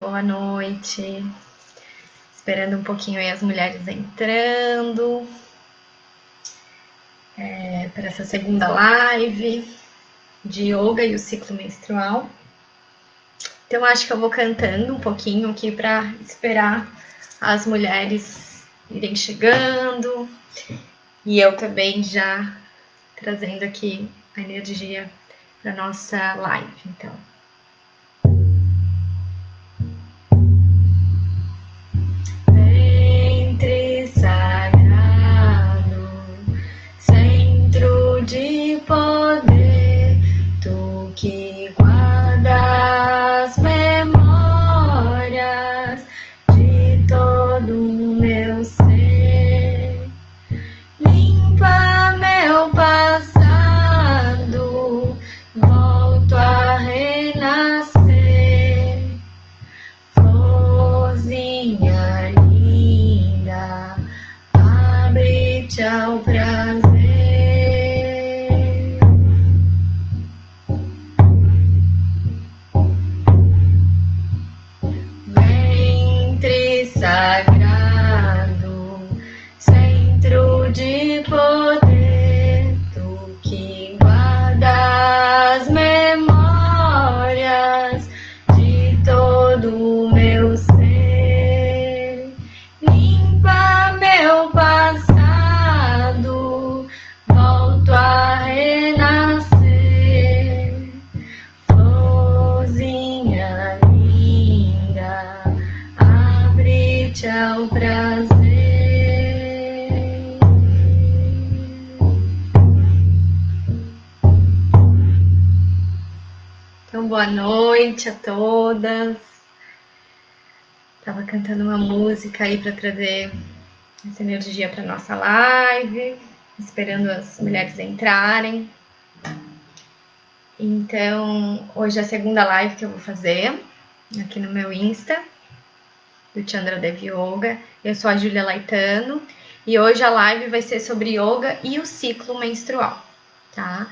Boa noite. Esperando um pouquinho aí as mulheres entrando para essa segunda live de yoga e o ciclo menstrual. Então acho que eu vou cantando um pouquinho aqui para esperar as mulheres irem chegando e eu também já trazendo aqui a energia para nossa live. Então, ventre sagrado, centro de poder, tu que guardas memórias de todo o meu ser, limpa meu passado, volto a renascer, florzinha linda, abre-te ao prazer. Ventre sagrado, centro de poder, tu que guardas memórias de todo o meu ser, limpa meu passado, volto a renascer, florzinha linda, abre-te ao prazer. Então, boa noite a todas. Tava cantando uma música aí para trazer essa energia para nossa live, esperando as mulheres entrarem. Então, hoje é a segunda live que eu vou fazer aqui no meu Insta, do Chandra Devi Yoga. Eu sou a Júlia Laitano e hoje a live vai ser sobre yoga e o ciclo menstrual, tá?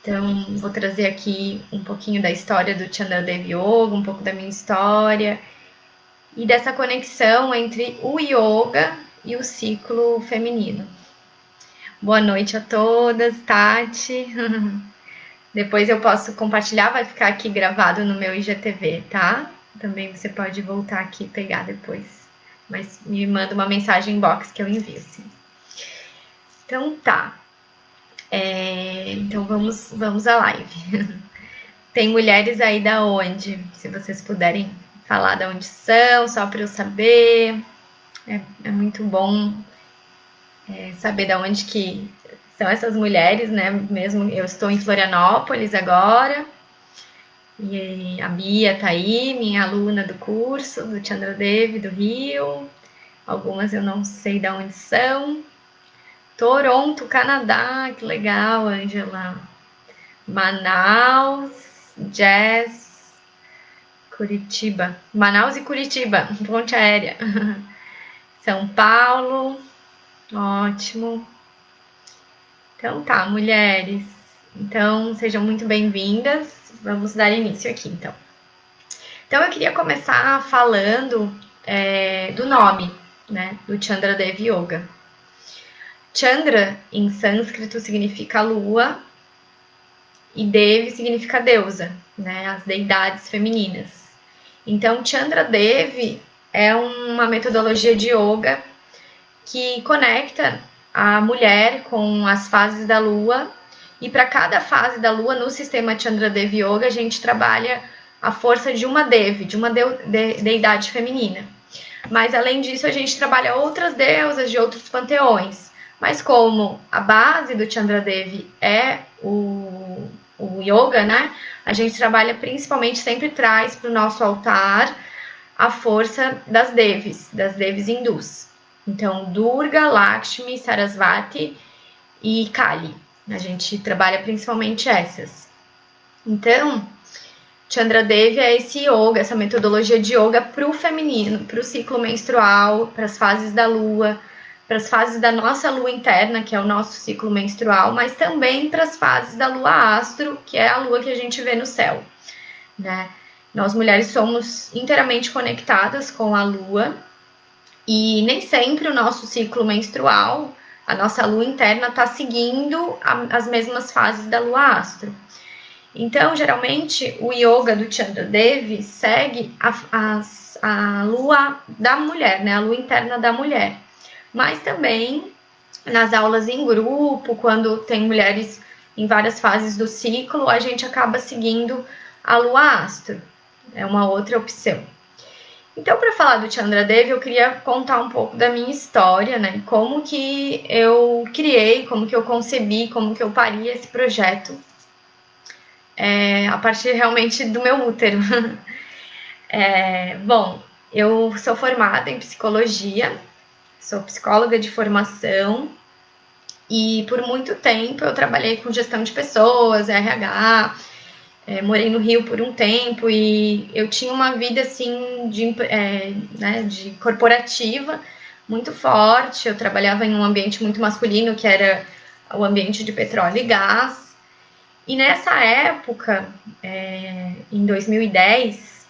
Então, vou trazer aqui um pouquinho da história do Chandra Devi Yoga, um pouco da minha história e dessa conexão entre o yoga e o ciclo feminino. Boa noite a todas, Tati. Depois eu posso compartilhar, vai ficar aqui gravado no meu IGTV, tá? Também você pode voltar aqui e pegar depois. Mas me manda uma mensagem inbox que eu envio, sim. Então tá. Então vamos à live. Tem mulheres aí da onde? Se vocês puderem falar de onde são, só para eu saber. É muito bom saber de onde que são essas mulheres, né? Mesmo eu estou em Florianópolis agora. E a Bia tá aí, minha aluna do curso, do Chandra Devi, do Rio. Algumas eu não sei de onde são. Toronto, Canadá, que legal, Angela. Manaus, Jazz, Curitiba. Manaus e Curitiba, ponte aérea. São Paulo, ótimo. Então tá, mulheres. Então, sejam muito bem-vindas. Vamos dar início aqui, então. Então, eu queria começar falando do nome, né, do Chandra Devi Yoga. Chandra, em sânscrito, significa lua e Devi significa deusa, né, as deidades femininas. Então, Chandra Devi é uma metodologia de yoga que conecta a mulher com as fases da lua, e para cada fase da lua no sistema Chandra Devi Yoga a gente trabalha a força de uma Devi, de uma deidade feminina. Mas além disso a gente trabalha outras deusas de outros panteões. Mas como a base do Chandra Devi é o yoga, né? A gente trabalha principalmente, sempre traz para o nosso altar a força das devis hindus. Então, Durga, Lakshmi, Sarasvati e Kali. A gente trabalha principalmente essas. Então, Chandra Devi é esse yoga, essa metodologia de yoga para o feminino, para o ciclo menstrual, para as fases da lua, para as fases da nossa lua interna, que é o nosso ciclo menstrual, mas também para as fases da lua astro, que é a lua que a gente vê no céu, né? Nós mulheres somos inteiramente conectadas com a lua e nem sempre o nosso ciclo menstrual, a nossa lua interna, está seguindo as mesmas fases da lua astro. Então, geralmente, o yoga do Chandra Devi segue a lua da mulher, né? A lua interna da mulher. Mas também nas aulas em grupo, quando tem mulheres em várias fases do ciclo, a gente acaba seguindo a lua astro. É uma outra opção. Então, para falar do Chandra Devi, eu queria contar um pouco da minha história, né? Como que eu criei, como que eu concebi, como que eu pari esse projeto. A partir realmente do meu útero. Bom, eu sou formada em psicologia, sou psicóloga de formação e por muito tempo eu trabalhei com gestão de pessoas, RH, morei no Rio por um tempo e eu tinha uma vida assim de corporativa muito forte. Eu trabalhava em um ambiente muito masculino, que era o ambiente de petróleo e gás. E nessa época, em 2010,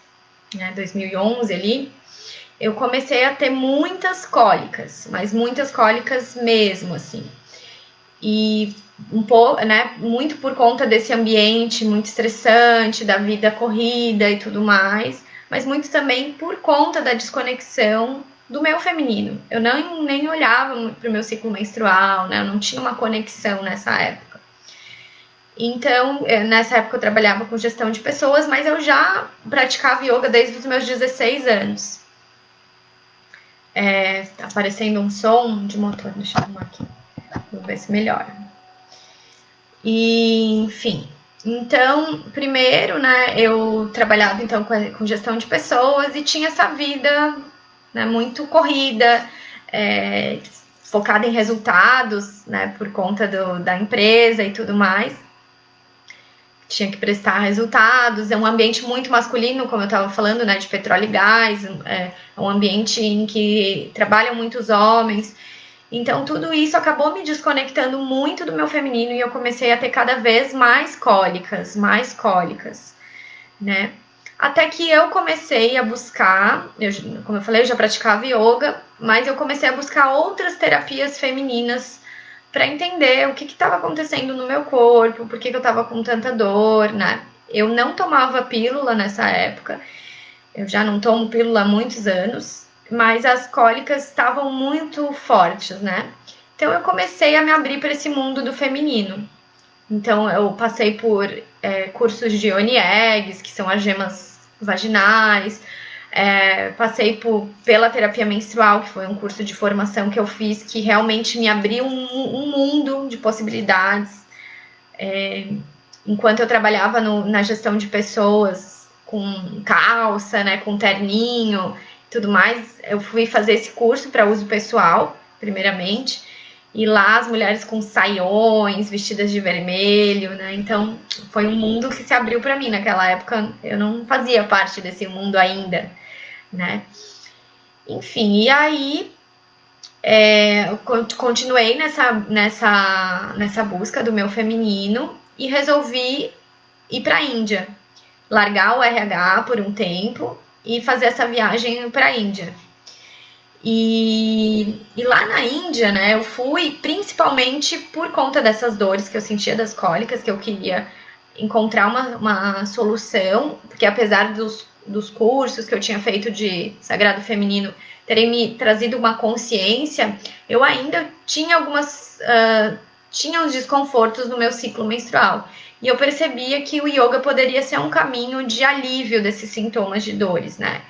2011 ali, eu comecei a ter muitas cólicas, mas muitas cólicas mesmo, assim. E um pouco, né, muito por conta desse ambiente muito estressante, da vida corrida e tudo mais, mas muito também por conta da desconexão do meu feminino. Eu nem olhava para o meu ciclo menstrual, né, eu não tinha uma conexão nessa época. Então, nessa época eu trabalhava com gestão de pessoas, mas eu já praticava yoga desde os meus 16 anos. Tá aparecendo um som de motor, deixa eu arrumar aqui. Vou ver se melhora. E, enfim. Então, primeiro, né, eu trabalhava então com gestão de pessoas e tinha essa vida, né, muito corrida, focada em resultados, né, por conta da empresa e tudo mais. Tinha que prestar resultados, é um ambiente muito masculino, como eu estava falando, né, de petróleo e gás, é um ambiente em que trabalham muitos homens. Então, tudo isso acabou me desconectando muito do meu feminino e eu comecei a ter cada vez mais cólicas, né? Até que eu comecei a buscar, como eu falei, eu já praticava yoga, mas eu comecei a buscar outras terapias femininas para entender o que estava acontecendo no meu corpo, por que eu estava com tanta dor, né? Eu não tomava pílula nessa época, eu já não tomo pílula há muitos anos, mas as cólicas estavam muito fortes, né? Então eu comecei a me abrir para esse mundo do feminino. Então eu passei por cursos de Yoni Eggs, que são as gemas vaginais, passei pela terapia menstrual, que foi um curso de formação que eu fiz, que realmente me abriu um mundo de possibilidades. Enquanto eu trabalhava na gestão de pessoas, com calça, né, com terninho, tudo mais, eu fui fazer esse curso para uso pessoal, primeiramente, e lá as mulheres com saiões, vestidas de vermelho, né? Então foi um mundo que se abriu para mim. Naquela época eu não fazia parte desse mundo ainda, né? Enfim, e aí eu continuei nessa busca do meu feminino e resolvi ir para a Índia, largar o RH por um tempo e fazer essa viagem para a Índia. E lá na Índia, né, eu fui principalmente por conta dessas dores que eu sentia das cólicas, que eu queria encontrar uma solução, porque apesar dos cursos que eu tinha feito de Sagrado Feminino terem me trazido uma consciência, eu ainda tinha tinha uns desconfortos no meu ciclo menstrual. E eu percebia que o yoga poderia ser um caminho de alívio desses sintomas de dores, né?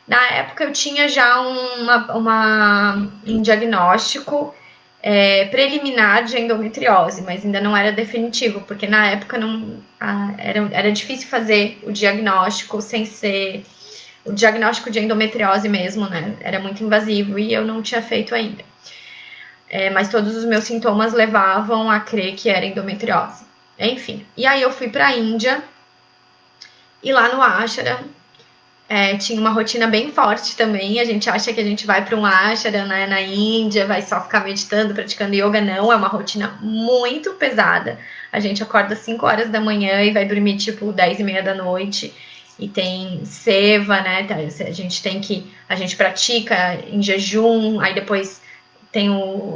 Na época eu tinha já um diagnóstico preliminar de endometriose, mas ainda não era definitivo, porque na época era difícil fazer o diagnóstico sem ser o diagnóstico de endometriose mesmo, né? Era muito invasivo e eu não tinha feito ainda. Mas todos os meus sintomas levavam a crer que era endometriose. Enfim, e aí eu fui para a Índia e lá no ashram tinha uma rotina bem forte também. A gente acha que a gente vai para um ashram, né, na Índia, vai só ficar meditando, praticando yoga. Não, é uma rotina muito pesada. A gente acorda às 5 horas da manhã e vai dormir tipo 10 e meia da noite. e tem seva, né? A gente pratica em jejum, aí depois tem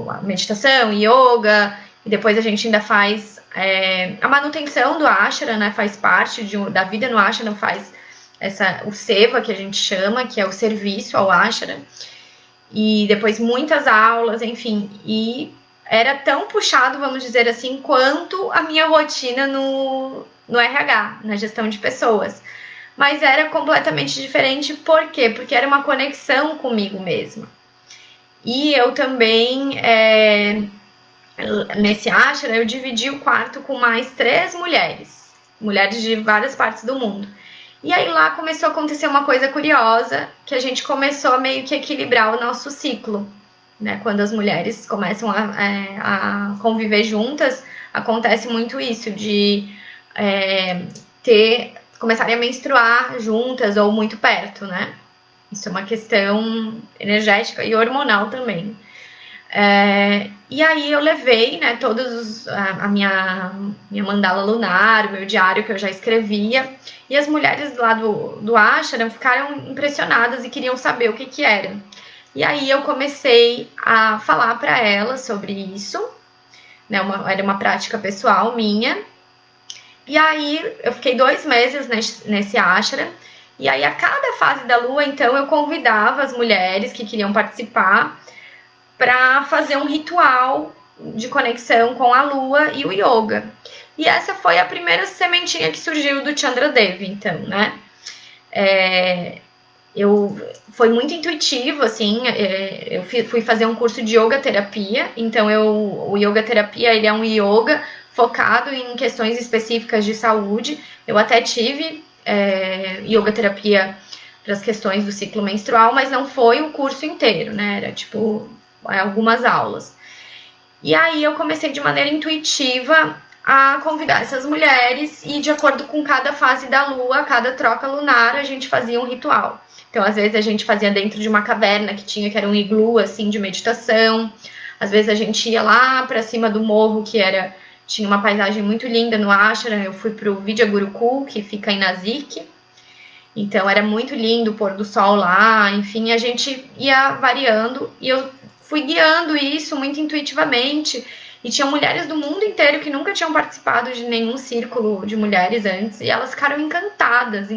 a meditação, yoga, e depois a gente ainda faz a manutenção do ashram, né? Faz parte da vida no ashram, faz o seva, que a gente chama, que é o serviço ao ashram, e depois muitas aulas, enfim, e era tão puxado, vamos dizer assim, quanto a minha rotina no RH, na gestão de pessoas. Mas era completamente diferente, por quê? Porque era uma conexão comigo mesma. E eu também, nesse ashram, eu dividi o quarto com mais 3 mulheres de várias partes do mundo. E aí lá começou a acontecer uma coisa curiosa, que a gente começou a meio que equilibrar o nosso ciclo, né? Quando as mulheres começam a conviver juntas, acontece muito isso, de começarem a menstruar juntas ou muito perto, né? Isso é uma questão energética e hormonal também. E aí eu levei, né, a minha mandala lunar, o meu diário que eu já escrevia, e as mulheres lá do ashram ficaram impressionadas e queriam saber o que era. E aí eu comecei a falar para elas sobre isso, né, era uma prática pessoal minha. E aí eu fiquei 2 meses nesse ashram, e aí a cada fase da lua, então, eu convidava as mulheres que queriam participar para fazer um ritual de conexão com a lua e o yoga. E essa foi a primeira sementinha que surgiu do Chandra Devi, então, né? Foi muito intuitivo, assim, eu fui fazer um curso de yoga terapia, então o yoga terapia, ele é um yoga focado em questões específicas de saúde. Eu até tive yoga terapia para as questões do ciclo menstrual, mas não foi o curso inteiro, né? Era tipo algumas aulas. E aí eu comecei de maneira intuitiva a convidar essas mulheres, e de acordo com cada fase da lua, cada troca lunar, a gente fazia um ritual. Então, às vezes a gente fazia dentro de uma caverna que era um iglu, assim, de meditação. Às vezes a gente ia lá para cima do morro, tinha uma paisagem muito linda no ashram. Eu fui pro Vidya Gurukul, que fica em Nashik. Então era muito lindo o pôr do sol lá, enfim, a gente ia variando, e eu fui guiando isso muito intuitivamente. E tinha mulheres do mundo inteiro que nunca tinham participado de nenhum círculo de mulheres antes, e elas ficaram encantadas.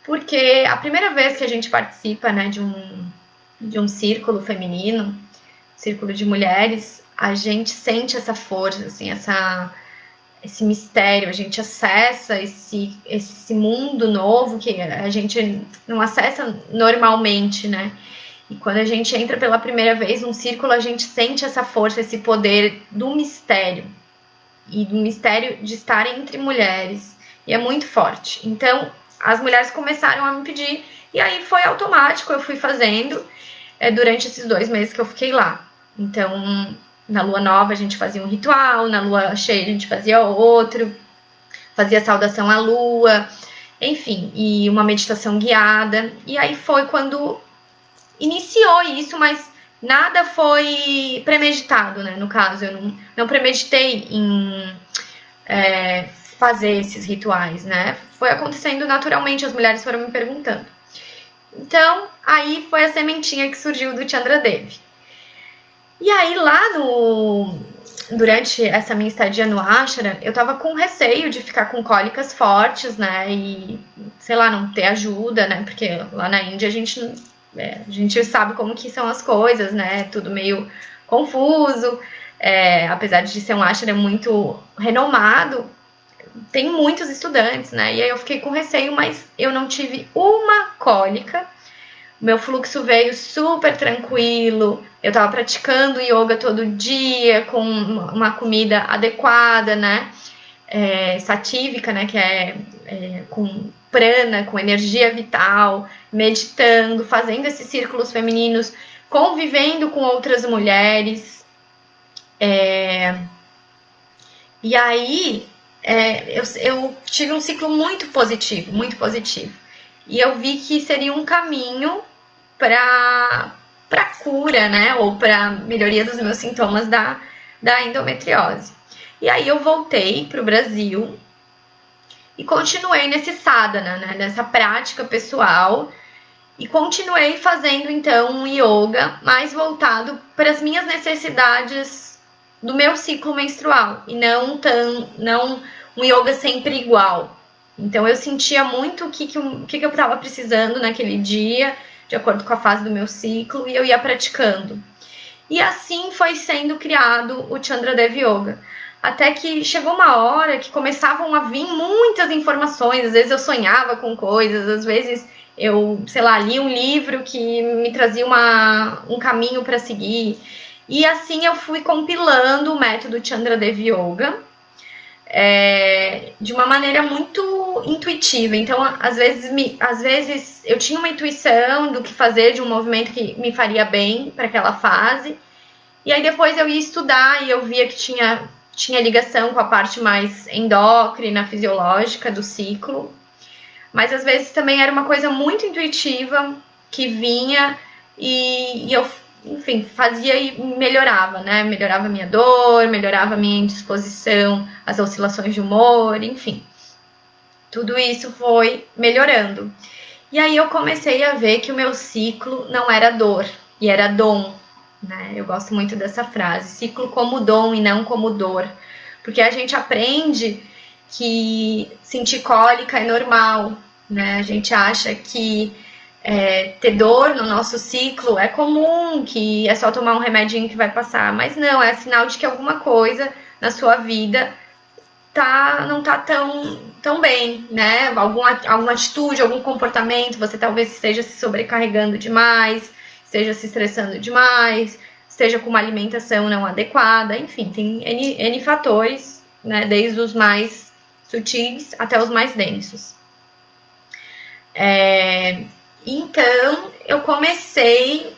Porque a primeira vez que a gente participa, né, de um círculo feminino, círculo de mulheres, a gente sente essa força, assim, esse mistério, a gente acessa esse mundo novo que a gente não acessa normalmente, né? E quando a gente entra pela primeira vez num círculo, a gente sente essa força, esse poder do mistério, e do mistério de estar entre mulheres, e é muito forte. Então, as mulheres começaram a me pedir, e aí foi automático, eu fui fazendo durante esses 2 meses que eu fiquei lá. Então, na lua nova a gente fazia um ritual, na lua cheia a gente fazia outro, fazia saudação à lua, enfim, e uma meditação guiada. E aí foi quando iniciou isso, mas nada foi premeditado, né? No caso, eu não premeditei em fazer esses rituais, né? Foi acontecendo naturalmente, as mulheres foram me perguntando. Então, aí foi a sementinha que surgiu do Chandra Devi. E aí, lá durante essa minha estadia no ashram, eu tava com receio de ficar com cólicas fortes, né? E, sei lá, não ter ajuda, né? Porque lá na Índia a gente sabe como que são as coisas, né? Tudo meio confuso. Apesar de ser um ashram muito renomado, tem muitos estudantes, né? E aí eu fiquei com receio, mas eu não tive uma cólica. Meu fluxo veio super tranquilo, eu tava praticando yoga todo dia, com uma comida adequada, né? Satívica, né? Que com prana, com energia vital, meditando, fazendo esses círculos femininos, convivendo com outras mulheres. E aí, eu tive um ciclo muito positivo, muito positivo. E eu vi que seria um caminho para cura, né? Ou para melhoria dos meus sintomas da endometriose. E aí eu voltei para o Brasil e continuei nesse sadhana, né, nessa prática pessoal, e continuei fazendo então um yoga mais voltado para as minhas necessidades do meu ciclo menstrual e não um yoga sempre igual. Então eu sentia muito o que eu estava precisando naquele dia, de acordo com a fase do meu ciclo, e eu ia praticando. E assim foi sendo criado o Chandra Dev Yoga. Até que chegou uma hora que começavam a vir muitas informações. Às vezes eu sonhava com coisas, às vezes eu, sei lá, li um livro que me trazia um caminho para seguir. E assim eu fui compilando o método Chandra Dev Yoga de uma maneira muito intuitiva. Então, às vezes eu tinha uma intuição do que fazer, de um movimento que me faria bem para aquela fase. E aí depois eu ia estudar e eu via que tinha ligação com a parte mais endócrina, fisiológica do ciclo. Mas às vezes também era uma coisa muito intuitiva que vinha e eu, enfim, fazia e melhorava, né? Melhorava a minha dor, melhorava a minha indisposição, as oscilações de humor, enfim. Tudo isso foi melhorando. E aí eu comecei a ver que o meu ciclo não era dor, e era dom, né? Eu gosto muito dessa frase, ciclo como dom e não como dor. Porque a gente aprende que sentir cólica é normal, né? A gente acha que ter dor no nosso ciclo é comum, que é só tomar um remedinho que vai passar. Mas não, é sinal de que alguma coisa na sua vida não tá tão bem, né? Alguma atitude, algum comportamento, você talvez esteja se sobrecarregando demais, esteja se estressando demais, esteja com uma alimentação não adequada, enfim, tem N fatores, né? Desde os mais sutis até os mais densos. Então, eu comecei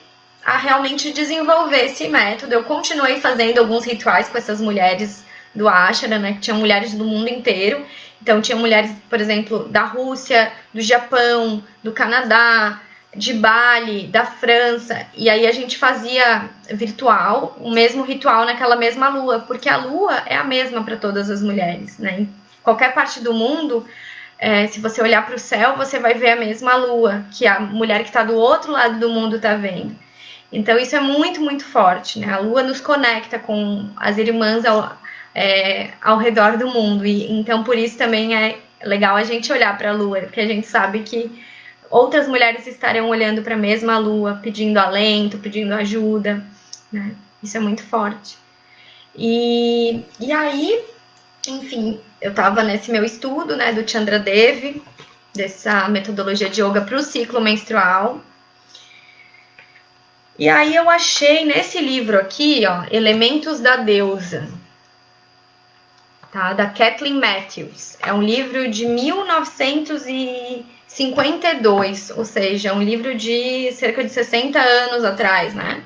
a realmente desenvolver esse método. Eu continuei fazendo alguns rituais com essas mulheres do ashram, né, que tinham mulheres do mundo inteiro. Então, tinha mulheres, por exemplo, da Rússia, do Japão, do Canadá, de Bali, da França. E aí a gente fazia virtual, o mesmo ritual naquela mesma lua, porque a lua é a mesma para todas as mulheres, né? Em qualquer parte do mundo, se você olhar para o céu, você vai ver a mesma lua que a mulher que está do outro lado do mundo está vendo. Então, isso é muito, muito forte, né? A lua nos conecta com as irmãs ao redor do mundo. E então, por isso também é legal a gente olhar para a lua, porque a gente sabe que outras mulheres estarão olhando para a mesma lua, pedindo alento, pedindo ajuda, né? Isso é muito forte. E aí, enfim, eu estava nesse meu estudo, né, do Chandra Dev, dessa metodologia de yoga para o ciclo menstrual. E aí eu achei nesse livro aqui, ó, Elementos da Deusa, tá? Da Kathleen Matthews. É um livro de 1952, ou seja, um livro de cerca de 60 anos atrás, né?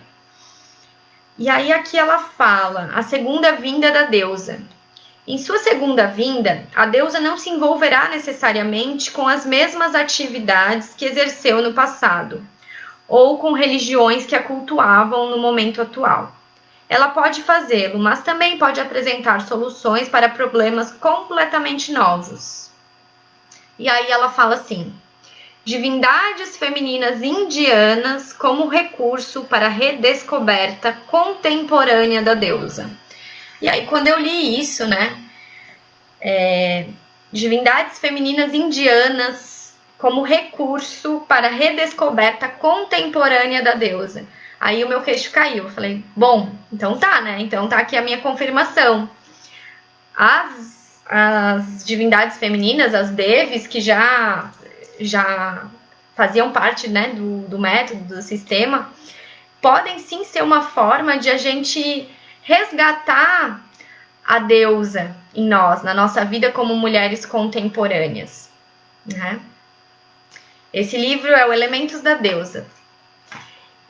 E aí aqui ela fala, a segunda vinda da deusa. Em sua segunda vinda, a deusa não se envolverá necessariamente com as mesmas atividades que exerceu no passado, ou com religiões que a cultuavam no momento atual. Ela pode fazê-lo, mas também pode apresentar soluções para problemas completamente novos. E aí ela fala assim: divindades femininas indianas como recurso para a redescoberta contemporânea da deusa. E aí, quando eu li isso, né? Divindades femininas indianas como recurso para a redescoberta contemporânea da deusa. Aí o meu queixo caiu. Eu falei, bom, então tá, né? Então tá aqui a minha confirmação. As divindades femininas, as devis, que já faziam parte, né, do método, do sistema, podem sim ser uma forma de a gente resgatar a deusa em nós, na nossa vida como mulheres contemporâneas, né? Esse livro é o Elementos da Deusa.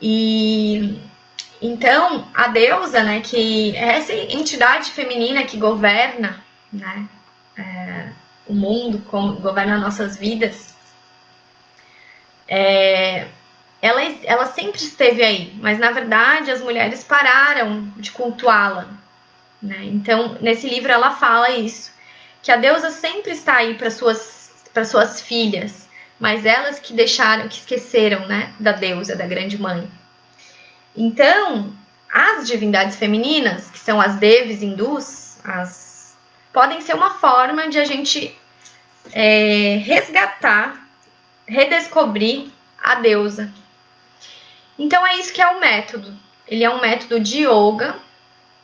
E então a deusa, né, que é essa entidade feminina que governa, né, o mundo, governa nossas vidas, ela sempre esteve aí, mas na verdade as mulheres pararam de cultuá-la, né? Então nesse livro ela fala isso, que a deusa sempre está aí para suas filhas, mas elas que deixaram, que esqueceram, né, da deusa, da grande mãe. Então, as divindades femininas, que são as devis hindus, podem ser uma forma de a gente resgatar, redescobrir a deusa. Então é isso que é o método. Ele é um método de yoga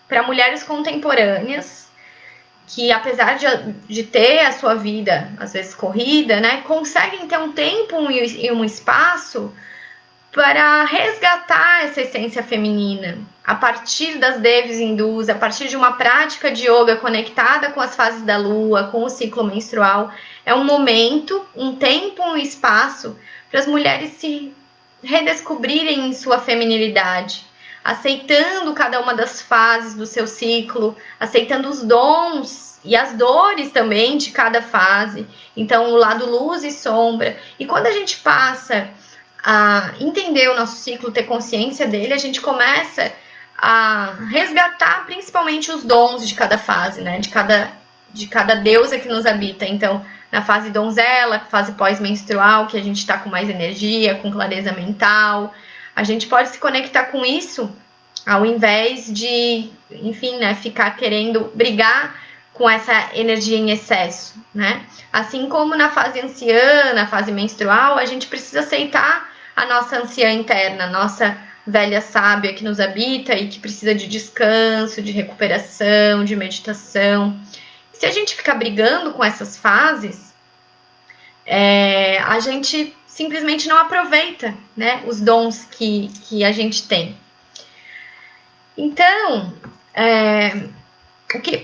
para mulheres contemporâneas que, apesar de ter a sua vida, às vezes corrida, né, conseguem ter um tempo e um espaço para resgatar essa essência feminina, a partir das devis hindus, a partir de uma prática de yoga conectada com as fases da lua, com o ciclo menstrual. É um momento, um tempo, um espaço para as mulheres se redescobrirem em sua feminilidade, aceitando cada uma das fases do seu ciclo, aceitando os dons e as dores também de cada fase. Então, o lado luz e sombra. E quando a gente passa a entender o nosso ciclo, ter consciência dele, a gente começa a resgatar principalmente os dons de cada fase, né? De cada deusa que nos habita. Então, na fase donzela, fase pós-menstrual, que a gente está com mais energia, com clareza mental, a gente pode se conectar com isso ao invés de, enfim, né, ficar querendo brigar com essa energia em excesso, né? Assim como na fase anciã, na fase menstrual, a gente precisa aceitar a nossa anciã interna, a nossa velha sábia que nos habita e que precisa de descanso, de recuperação, de meditação. Se a gente ficar brigando com essas fases, a gente simplesmente não aproveita, né, os dons que a gente tem. Então,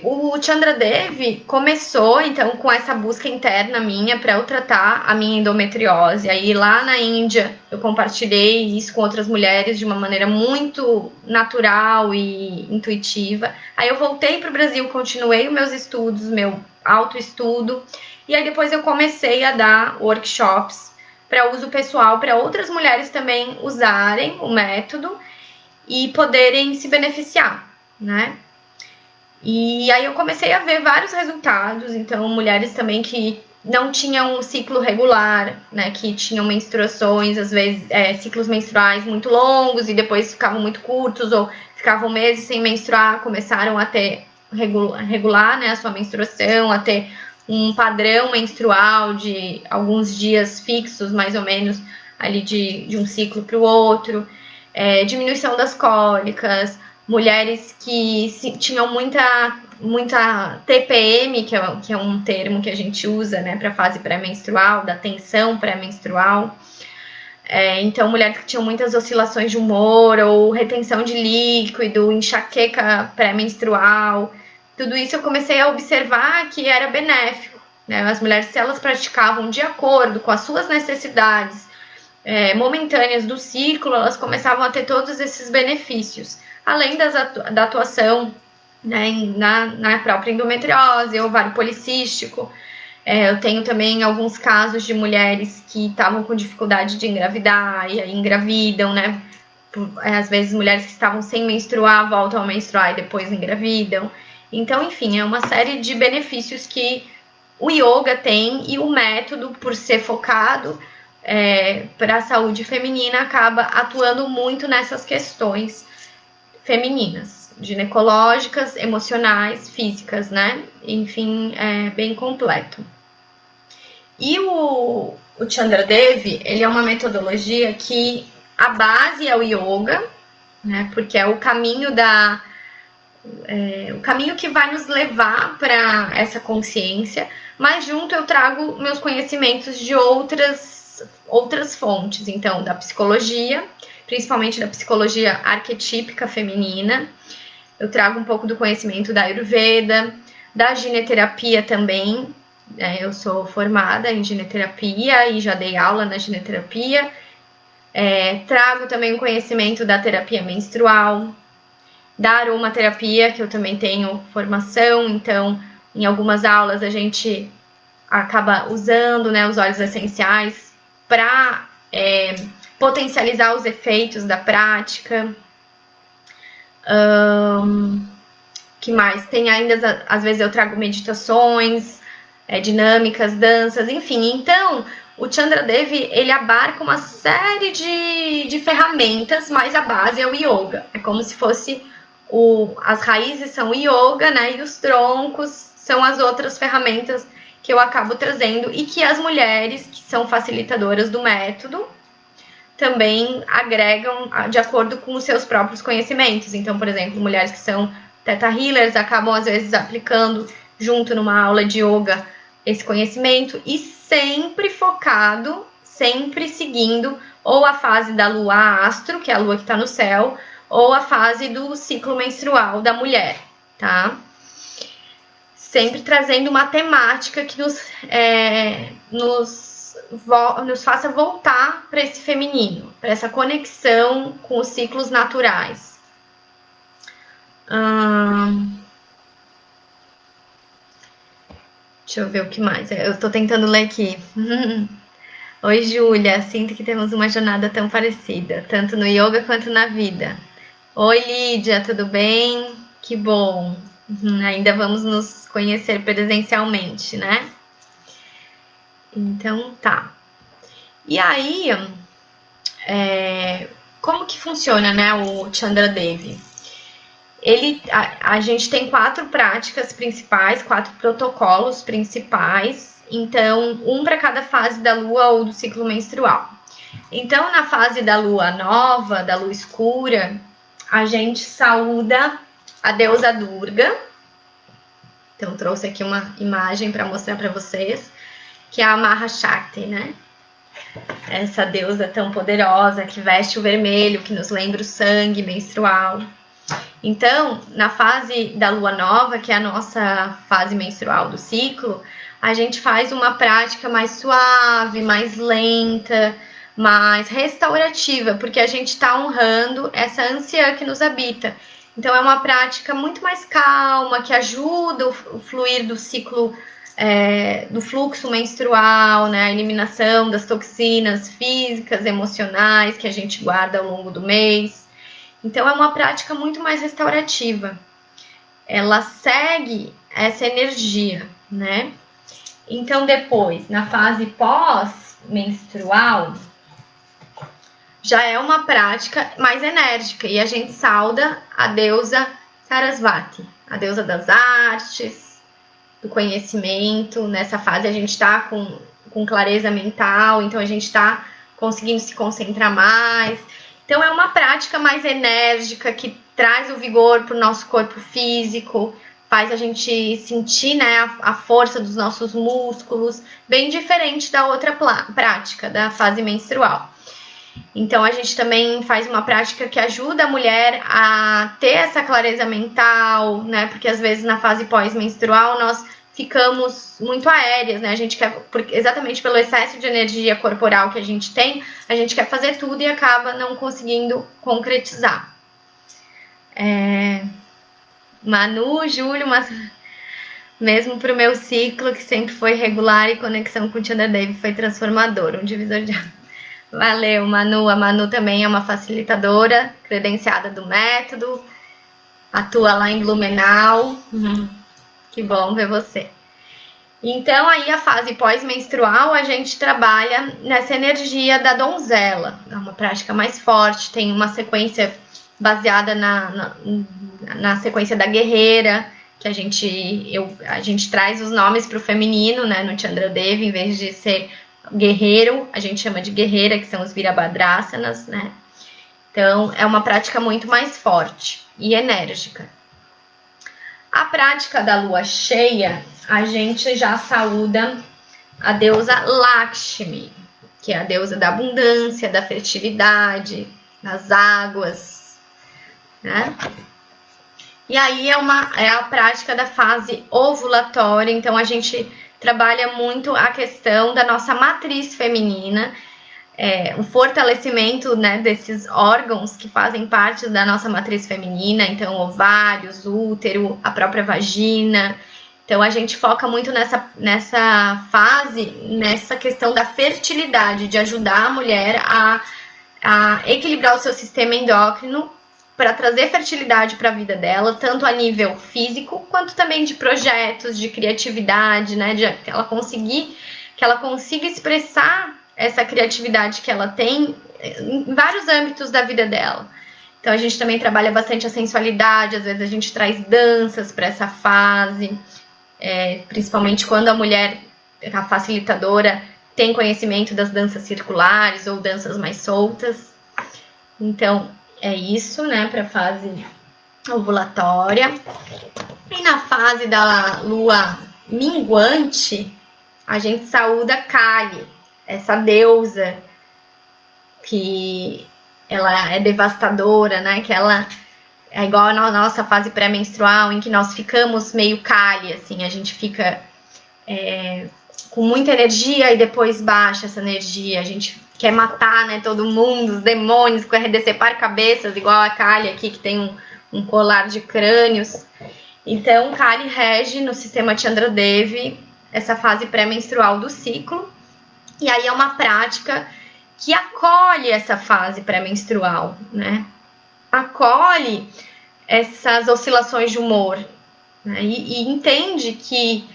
o Chandra Devi começou, então, com essa busca interna minha para eu tratar a minha endometriose. Aí, lá na Índia, eu compartilhei isso com outras mulheres de uma maneira muito natural e intuitiva. Aí, eu voltei para o Brasil, continuei os meus estudos, meu autoestudo. E aí, depois eu comecei a dar workshops para uso pessoal, para outras mulheres também usarem o método e poderem se beneficiar, né? E aí eu comecei a ver vários resultados, então mulheres também que não tinham um ciclo regular, né, que tinham menstruações, às vezes ciclos menstruais muito longos e depois ficavam muito curtos ou ficavam meses sem menstruar, começaram a ter regular, né, a sua menstruação, a ter um padrão menstrual de alguns dias fixos, mais ou menos, ali de um ciclo para o outro, diminuição das cólicas, mulheres que tinham muita TPM, que é um termo que a gente usa, né, para a fase pré-menstrual, da tensão pré-menstrual. Então, mulheres que tinham muitas oscilações de humor, ou retenção de líquido, enxaqueca pré-menstrual, tudo isso eu comecei a observar que era benéfico, né? As mulheres, se elas praticavam de acordo com as suas necessidades momentâneas do ciclo, elas começavam a ter todos esses benefícios, além da atuação, né, na própria endometriose, ovário policístico. Eu tenho também alguns casos de mulheres que estavam com dificuldade de engravidar e aí engravidam, né? Às vezes mulheres que estavam sem menstruar voltam a menstruar e depois engravidam. Então, enfim, é uma série de benefícios que o yoga tem, e o método, por ser focado para a saúde feminina, acaba atuando muito nessas questões femininas, ginecológicas, emocionais, físicas, né? Enfim, é bem completo. E o Chandra Devi, ele é uma metodologia que a base é o yoga, né? Porque é o caminho o caminho que vai nos levar para essa consciência, mas junto eu trago meus conhecimentos de outras fontes, então da psicologia, principalmente da psicologia arquetípica feminina. Eu trago um pouco do conhecimento da Ayurveda, da gineterapia também. Eu sou formada em gineterapia e já dei aula na gineterapia. Trago também o conhecimento da terapia menstrual, da aromaterapia, que eu também tenho formação. Então, em algumas aulas a gente acaba usando, né, os óleos essenciais para potencializar os efeitos da prática. Que mais? Tem ainda, às vezes eu trago meditações, dinâmicas, danças, enfim. Então, o Chandra Devi, ele abarca uma série de ferramentas, mas a base é o yoga. É como se fosse as raízes são o yoga, né? E os troncos são as outras ferramentas que eu acabo trazendo e que as mulheres que são facilitadoras do método também agregam de acordo com os seus próprios conhecimentos. Então, por exemplo, mulheres que são Theta Healers acabam às vezes aplicando junto numa aula de yoga esse conhecimento e sempre focado, sempre seguindo ou a fase da lua astro, que é a lua que está no céu, ou a fase do ciclo menstrual da mulher, tá? Sempre trazendo uma temática que nos faça voltar para esse feminino, para essa conexão com os ciclos naturais. Deixa eu ver o que mais. Eu tô tentando ler aqui. Oi, Júlia. Sinto que temos uma jornada tão parecida, tanto no yoga quanto na vida. Oi, Lídia, tudo bem? Que bom. Ainda vamos nos conhecer presencialmente, né? Então, tá. E aí, como que funciona, né, o Chandra Devi? A gente tem 4 práticas principais, 4 protocolos principais, então, um para cada fase da lua ou do ciclo menstrual. Então, na fase da lua nova, da lua escura, a gente saúda a deusa Durga. Então, trouxe aqui uma imagem para mostrar para vocês, que é a Mahashakti, né? Essa deusa tão poderosa que veste o vermelho, que nos lembra o sangue menstrual. Então, na fase da lua nova, que é a nossa fase menstrual do ciclo, a gente faz uma prática mais suave, mais lenta, mais restaurativa, porque a gente está honrando essa anciã que nos habita. Então, é uma prática muito mais calma, que ajuda o fluir do ciclo, do fluxo menstrual, né? A eliminação das toxinas físicas, emocionais que a gente guarda ao longo do mês. Então, é uma prática muito mais restaurativa. Ela segue essa energia, né? Então, depois, na fase pós-menstrual, já é uma prática mais enérgica. E a gente sauda a deusa Sarasvati, a deusa das artes, do conhecimento. Nessa fase, a gente está com clareza mental, então a gente está conseguindo se concentrar mais. Então, é uma prática mais enérgica, que traz o vigor para o nosso corpo físico, faz a gente sentir, né, a força dos nossos músculos, bem diferente da outra prática, da fase menstrual. Então, a gente também faz uma prática que ajuda a mulher a ter essa clareza mental, né, porque às vezes na fase pós-menstrual nós ficamos muito aéreas, né? A gente quer, exatamente pelo excesso de energia corporal que a gente tem, a gente quer fazer tudo e acaba não conseguindo concretizar. Manu, Júlio, mas mesmo para o meu ciclo, que sempre foi regular e conexão com o Chandra Devi foi transformador, um divisor de águas. Valeu, Manu. A Manu também é uma facilitadora credenciada do método, atua lá em Blumenau. Que bom ver você. Então, aí a fase pós-menstrual, a gente trabalha nessa energia da donzela. É uma prática mais forte, tem uma sequência baseada na sequência da guerreira, que a gente traz os nomes para o feminino, né, no Chandra Devi, em vez de ser guerreiro, a gente chama de guerreira, que são os Virabhadrasanas, né? Então, é uma prática muito mais forte e enérgica. A prática da lua cheia, a gente já saúda a deusa Lakshmi, que é a deusa da abundância, da fertilidade, das águas, né? E aí é a prática da fase ovulatória, então a gente trabalha muito a questão da nossa matriz feminina, o fortalecimento, né, desses órgãos que fazem parte da nossa matriz feminina, então ovários, útero, a própria vagina. Então a gente foca muito nessa fase, nessa questão da fertilidade, de ajudar a mulher a equilibrar o seu sistema endócrino para trazer fertilidade para a vida dela, tanto a nível físico quanto também de projetos, de criatividade, né? De que ela consiga expressar essa criatividade que ela tem em vários âmbitos da vida dela. Então a gente também trabalha bastante a sensualidade, às vezes a gente traz danças para essa fase, principalmente quando a mulher, a facilitadora, tem conhecimento das danças circulares ou danças mais soltas. Então é isso, né, para a fase ovulatória. E na fase da lua minguante, a gente saúda Kali, essa deusa que ela é devastadora, né? Que ela é igual a nossa fase pré-menstrual, em que nós ficamos meio Kali, assim, a gente fica com muita energia e depois baixa essa energia, a gente quer matar, né, todo mundo, os demônios, quer decepar cabeças, igual a Kali aqui, que tem um colar de crânios. Então, Kali rege no sistema Chandra Devi essa fase pré-menstrual do ciclo, e aí é uma prática que acolhe essa fase pré-menstrual, né? Acolhe essas oscilações de humor, né? E entende que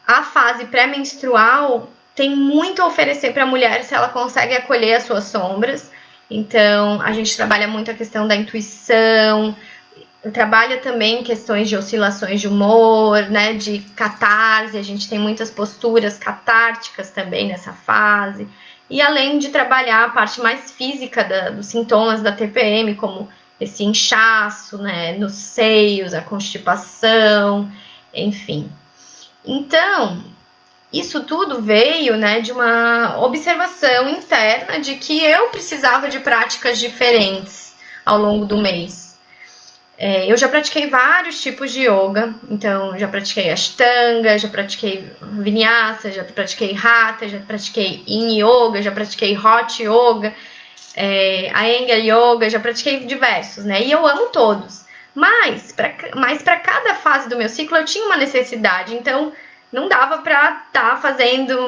a fase pré-menstrual tem muito a oferecer para a mulher se ela consegue acolher as suas sombras. Então, a gente trabalha muito a questão da intuição, trabalha também questões de oscilações de humor, né, de catarse, a gente tem muitas posturas catárticas também nessa fase, e além de trabalhar a parte mais física dos sintomas da TPM, como esse inchaço, né, nos seios, a constipação, enfim. Então, isso tudo veio, né, de uma observação interna de que eu precisava de práticas diferentes ao longo do mês. Eu já pratiquei vários tipos de yoga, então já pratiquei Ashtanga, já pratiquei Vinyasa, já pratiquei Hatha, já pratiquei Yin Yoga, já pratiquei Hot Yoga, Iyengar Yoga, já pratiquei diversos, né? E eu amo todos. Mas para cada fase do meu ciclo eu tinha uma necessidade, então não dava para estar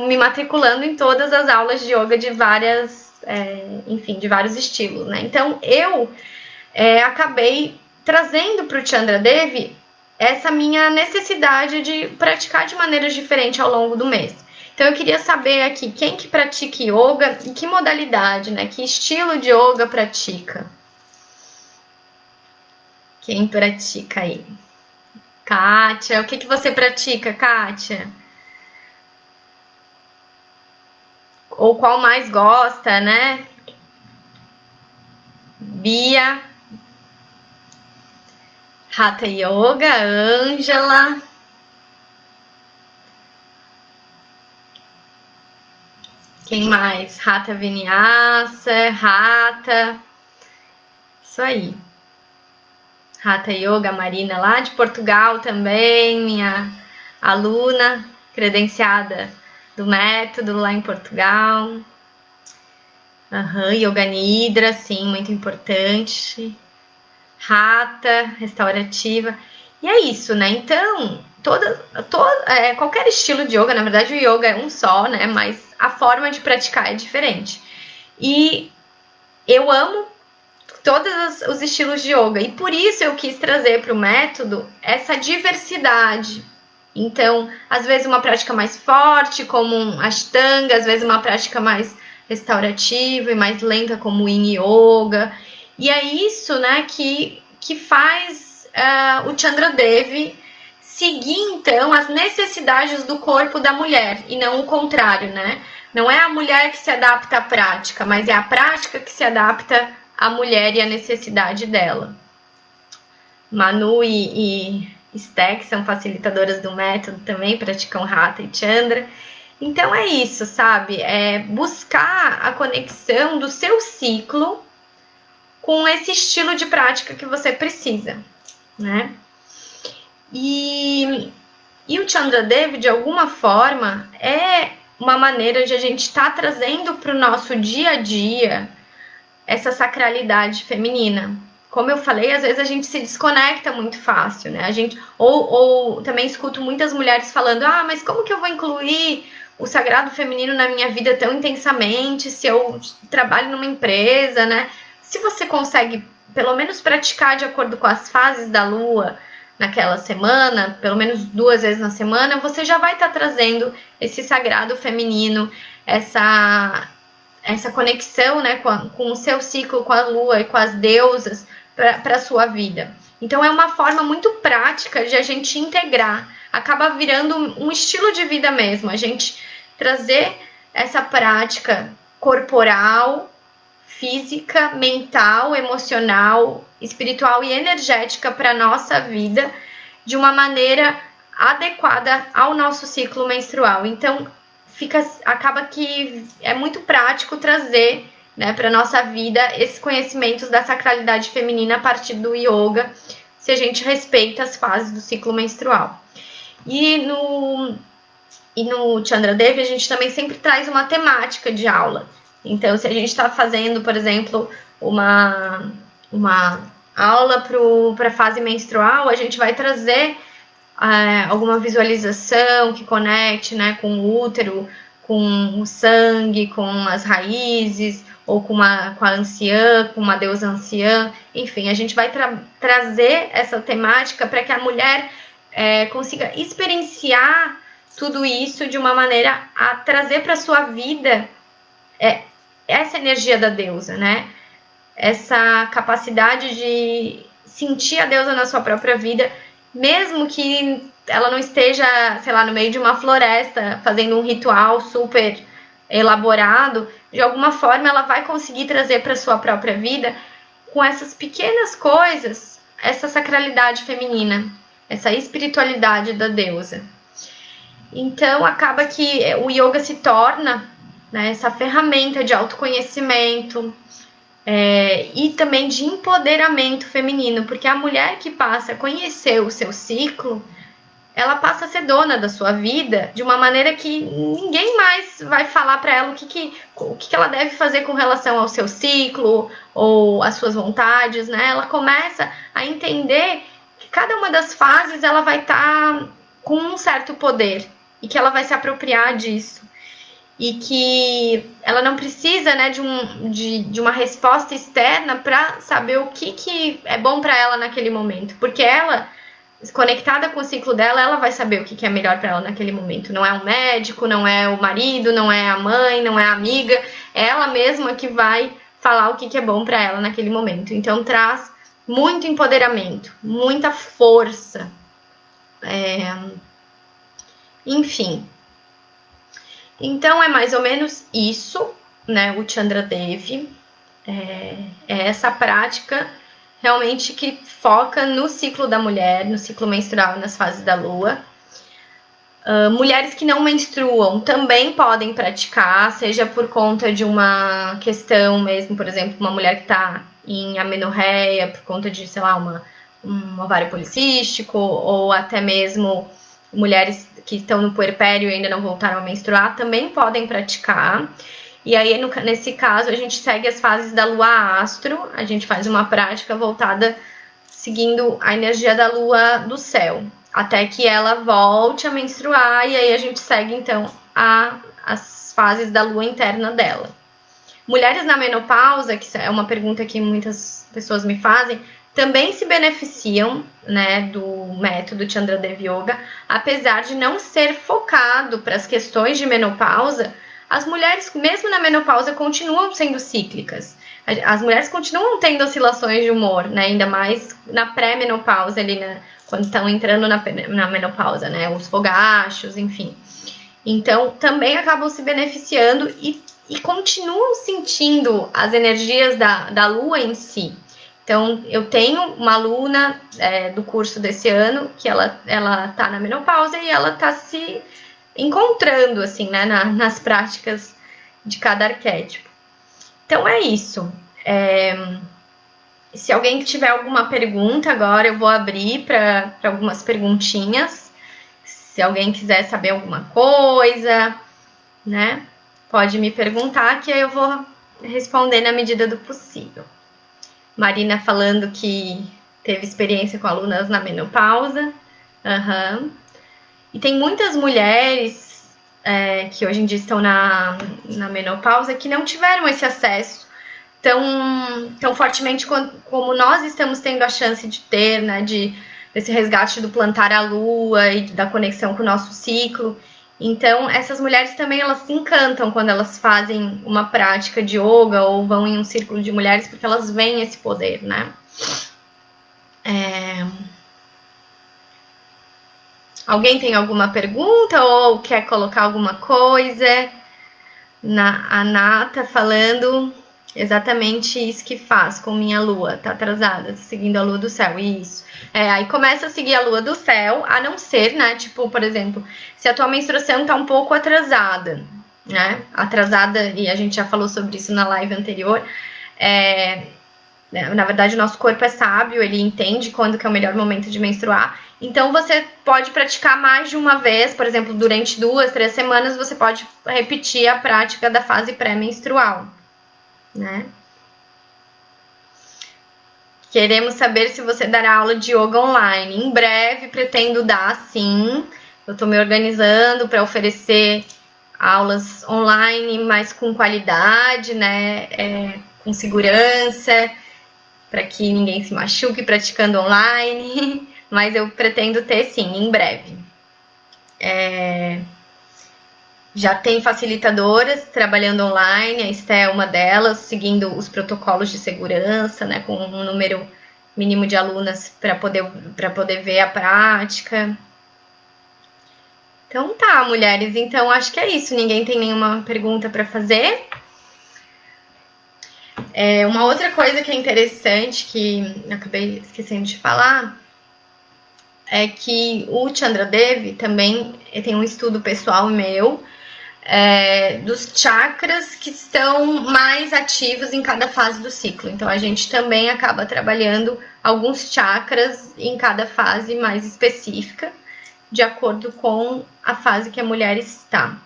me matriculando em todas as aulas de yoga de de vários estilos, né? Então eu acabei trazendo para o Chandra Devi essa minha necessidade de praticar de maneiras diferentes ao longo do mês. Então eu queria saber aqui quem que pratica yoga e que modalidade, né? Que estilo de yoga pratica? Quem pratica aí? Kátia, o que você pratica, Kátia? Ou qual mais gosta, né? Bia, Hatha Yoga, Ângela. Quem mais? Hatha Vinyasa, Hatha. Isso aí. Hatha Yoga, Marina lá de Portugal também, minha aluna credenciada do método lá em Portugal. Yoga Nidra, sim, muito importante. Hatha, restaurativa. E é isso, né? Então, qualquer estilo de yoga, na verdade o yoga é um só, né? Mas a forma de praticar é diferente. E eu amo todos os estilos de yoga. E por isso eu quis trazer para o método essa diversidade. Então, às vezes uma prática mais forte, como um Ashtanga, às vezes uma prática mais restaurativa e mais lenta, como o Yin Yoga. E é isso, né, que faz o Chandra Devi seguir, então, as necessidades do corpo da mulher, e não o contrário, né? Não é a mulher que se adapta à prática, mas é a prática que se adapta à mulher e à necessidade dela. Manu e Sté, que são facilitadoras do método, também praticam Hatha e Chandra. Então é isso, sabe? É buscar a conexão do seu ciclo com esse estilo de prática que você precisa, né? E o Chandra Devi, de alguma forma, é uma maneira de a gente estar trazendo para o nosso dia a dia essa sacralidade feminina. Como eu falei, às vezes a gente se desconecta muito fácil, né? Ou também escuto muitas mulheres falando: mas como que eu vou incluir o sagrado feminino na minha vida tão intensamente se eu trabalho numa empresa, né? Se você consegue pelo menos praticar de acordo com as fases da lua naquela semana, pelo menos 2 vezes na semana, você já vai estar trazendo esse sagrado feminino, essa conexão, né, com o seu ciclo, com a lua e com as deusas para a sua vida. Então é uma forma muito prática de a gente integrar, acaba virando um estilo de vida mesmo, a gente trazer essa prática corporal, física, mental, emocional, espiritual e energética para a nossa vida de uma maneira adequada ao nosso ciclo menstrual. Então, acaba que é muito prático trazer, né, para nossa vida esses conhecimentos da sacralidade feminina a partir do yoga, se a gente respeita as fases do ciclo menstrual. E no Chandra Devi a gente também sempre traz uma temática de aula. Então, se a gente está fazendo, por exemplo, uma aula para a fase menstrual, a gente vai trazer alguma visualização que conecte, né, com o útero, com o sangue, com as raízes, ou com a anciã, com uma deusa anciã. Enfim, a gente vai trazer essa temática para que a mulher consiga experienciar tudo isso de uma maneira a trazer para sua vida essa energia da deusa, né? Essa capacidade de sentir a deusa na sua própria vida, mesmo que ela não esteja, sei lá, no meio de uma floresta, fazendo um ritual super elaborado, de alguma forma ela vai conseguir trazer para sua própria vida, com essas pequenas coisas, essa sacralidade feminina, essa espiritualidade da deusa. Então, acaba que o yoga se torna, né, essa ferramenta de autoconhecimento e também de empoderamento feminino, porque a mulher que passa a conhecer o seu ciclo, ela passa a ser dona da sua vida de uma maneira que ninguém mais vai falar para ela o que ela deve fazer com relação ao seu ciclo ou às suas vontades, né? Ela começa a entender que cada uma das fases ela vai estar com um certo poder e que ela vai se apropriar disso. E que ela não precisa, né, de uma resposta externa para saber o que é bom para ela naquele momento. Porque ela, conectada com o ciclo dela, ela vai saber o que é melhor para ela naquele momento. Não é um médico, não é o marido, não é a mãe, não é a amiga. É ela mesma que vai falar o que é bom para ela naquele momento. Então traz muito empoderamento, muita força. Enfim. Então é mais ou menos isso, né? O Chandra Devi é essa prática realmente que foca no ciclo da mulher, no ciclo menstrual, nas fases da lua. Mulheres que não menstruam também podem praticar, seja por conta de uma questão mesmo, por exemplo, uma mulher que está em amenorreia, por conta de, sei lá, um ovário policístico, ou até mesmo mulheres que estão no puerpério e ainda não voltaram a menstruar, também podem praticar. E aí, nesse caso, a gente segue as fases da lua astro, a gente faz uma prática voltada seguindo a energia da lua do céu, até que ela volte a menstruar, e aí a gente segue, então, as fases da lua interna dela. Mulheres na menopausa, que é uma pergunta que muitas pessoas me fazem, também se beneficiam, né, do método Chandra Devi Yoga, apesar de não ser focado para as questões de menopausa. As mulheres, mesmo na menopausa, continuam sendo cíclicas. As mulheres continuam tendo oscilações de humor, né, ainda mais na pré-menopausa, ali, né, quando estão entrando na menopausa, né, os fogachos, enfim. Então, também acabam se beneficiando e continuam sentindo as energias da lua em si. Então, eu tenho uma aluna do curso desse ano que ela tá na menopausa e ela tá se encontrando, assim, né, nas práticas de cada arquétipo. Então, é isso. Se alguém tiver alguma pergunta agora, eu vou abrir para algumas perguntinhas. Se alguém quiser saber alguma coisa, né, pode me perguntar que eu vou responder na medida do possível. Marina falando que teve experiência com alunas na menopausa. E tem muitas mulheres que hoje em dia estão na menopausa que não tiveram esse acesso tão fortemente como nós estamos tendo a chance de ter, né, desse resgate do plantar a lua e da conexão com o nosso ciclo. Então, essas mulheres também, elas se encantam quando elas fazem uma prática de yoga ou vão em um círculo de mulheres, porque elas veem esse poder, né? Alguém tem alguma pergunta ou quer colocar alguma coisa? A Ná tá falando exatamente isso que faz com minha lua. Tá atrasada, tá seguindo a lua do céu. Isso. Aí começa a seguir a lua do céu, a não ser, né? Tipo, por exemplo, se a tua menstruação tá um pouco atrasada, né? Atrasada, e a gente já falou sobre isso na live anterior. Na verdade, o nosso corpo é sábio, ele entende quando que é o melhor momento de menstruar. Então, você pode praticar mais de uma vez, por exemplo, durante 2, 3 semanas, você pode repetir a prática da fase pré-menstrual, né? Queremos saber se você dará aula de yoga online. Em breve, pretendo dar, sim. Eu tô me organizando para oferecer aulas online, mas com qualidade, né? Com segurança, para que ninguém se machuque praticando online, mas eu pretendo ter sim, em breve. Já tem facilitadoras trabalhando online, a Esté é uma delas, seguindo os protocolos de segurança, né, com um número mínimo de alunas para poder ver a prática. Então tá, mulheres, então acho que é isso. Ninguém tem nenhuma pergunta para fazer? Uma outra coisa que é interessante, que eu acabei esquecendo de falar, é que o Chandra Devi também tem um estudo pessoal meu dos chakras que estão mais ativos em cada fase do ciclo. Então a gente também acaba trabalhando alguns chakras em cada fase mais específica, de acordo com a fase que a mulher está.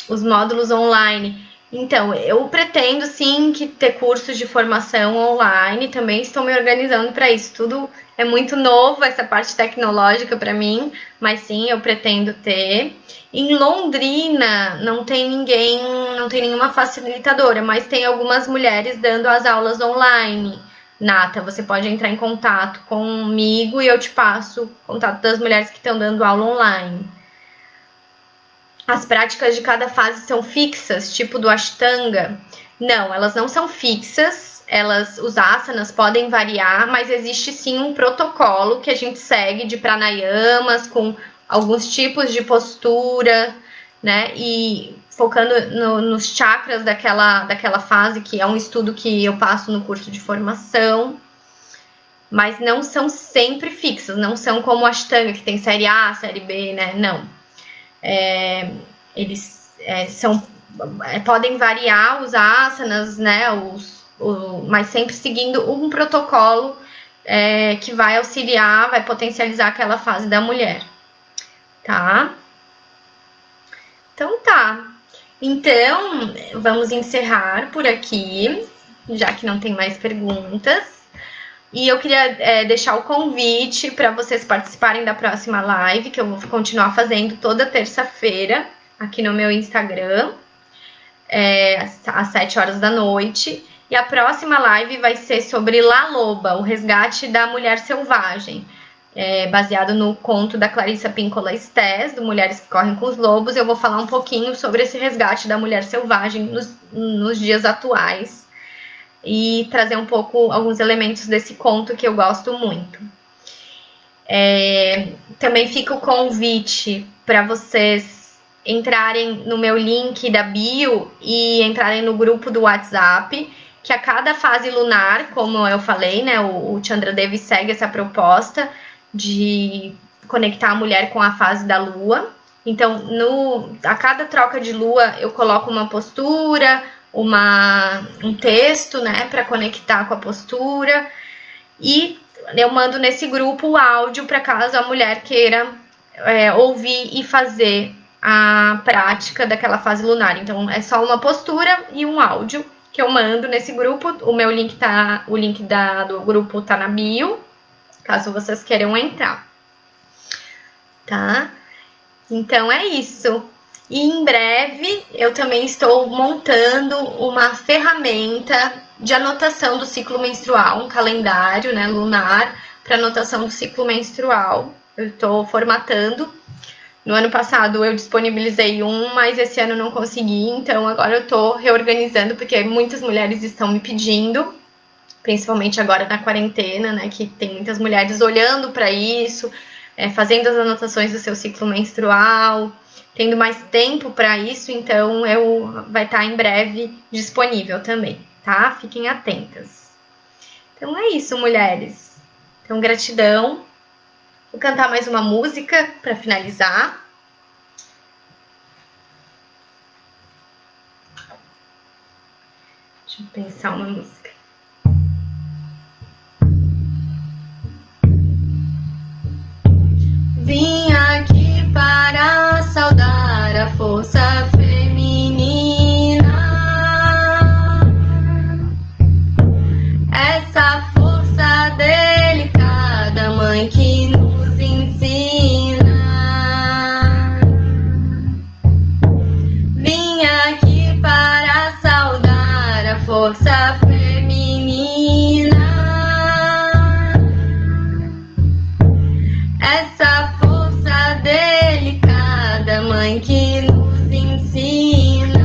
Os módulos online. Então, eu pretendo sim que ter cursos de formação online, também estou me organizando para isso. Tudo é muito novo, essa parte tecnológica para mim, mas sim, eu pretendo ter. Em Londrina não tem ninguém, não tem nenhuma facilitadora, mas tem algumas mulheres dando as aulas online. Nata, você pode entrar em contato comigo e eu te passo o contato das mulheres que estão dando aula online. As práticas de cada fase são fixas, tipo do Ashtanga? Não, elas não são fixas. Os asanas podem variar, mas existe sim um protocolo que a gente segue de pranayamas, com alguns tipos de postura, né? E focando nos chakras daquela fase, que é um estudo que eu passo no curso de formação. Mas não são sempre fixas, não são como o Ashtanga, que tem série A, série B, né? Não. Eles podem variar os asanas, né? Mas sempre seguindo um protocolo que vai auxiliar, vai potencializar aquela fase da mulher, tá? Então tá. Então, vamos encerrar por aqui, já que não tem mais perguntas. E eu queria deixar o convite para vocês participarem da próxima live, que eu vou continuar fazendo toda terça-feira aqui no meu Instagram, às 7 horas da noite. E a próxima live vai ser sobre La Loba, o resgate da mulher selvagem, baseado no conto da Clarissa Pinkola Estés, do Mulheres que Correm com os Lobos. Eu vou falar um pouquinho sobre esse resgate da mulher selvagem nos dias atuais e trazer um pouco alguns elementos desse conto que eu gosto muito. Também fica o convite para vocês entrarem no meu link da bio e entrarem no grupo do WhatsApp, que a cada fase lunar, como eu falei, né, o Chandra Devi segue essa proposta de conectar a mulher com a fase da lua. Então, a cada troca de lua, eu coloco uma postura, um texto, né, para conectar com a postura, e eu mando nesse grupo o áudio para caso a mulher queira ouvir e fazer a prática daquela fase lunar. Então é só uma postura e um áudio que eu mando nesse grupo. O link do grupo tá na bio, caso vocês queiram entrar, tá? Então é isso. E em breve eu também estou montando uma ferramenta de anotação do ciclo menstrual, um calendário, né, lunar, para anotação do ciclo menstrual. Eu estou formatando. No ano passado eu disponibilizei um, mas esse ano não consegui, então agora eu estou reorganizando, porque muitas mulheres estão me pedindo, principalmente agora na quarentena, né, que tem muitas mulheres olhando para isso, fazendo as anotações do seu ciclo menstrual, tendo mais tempo para isso, então vai estar em breve disponível também, tá? Fiquem atentas. Então é isso, mulheres. Então, gratidão. Vou cantar mais uma música para finalizar. Deixa eu pensar uma música. Vim aqui para saudar a força feminina, essa força delicada, mãe, que nos ensina. Vim aqui para saudar a força feminina, essa força delicada, mãe, que nos ensina.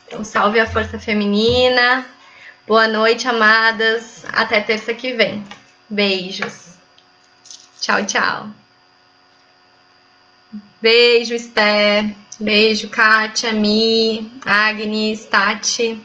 Então, salve a força feminina. Boa noite, amadas. Até terça que vem. Beijos. Tchau, tchau. Beijo, Esther. Beijo, Kátia, Mi, Agnes, Tati.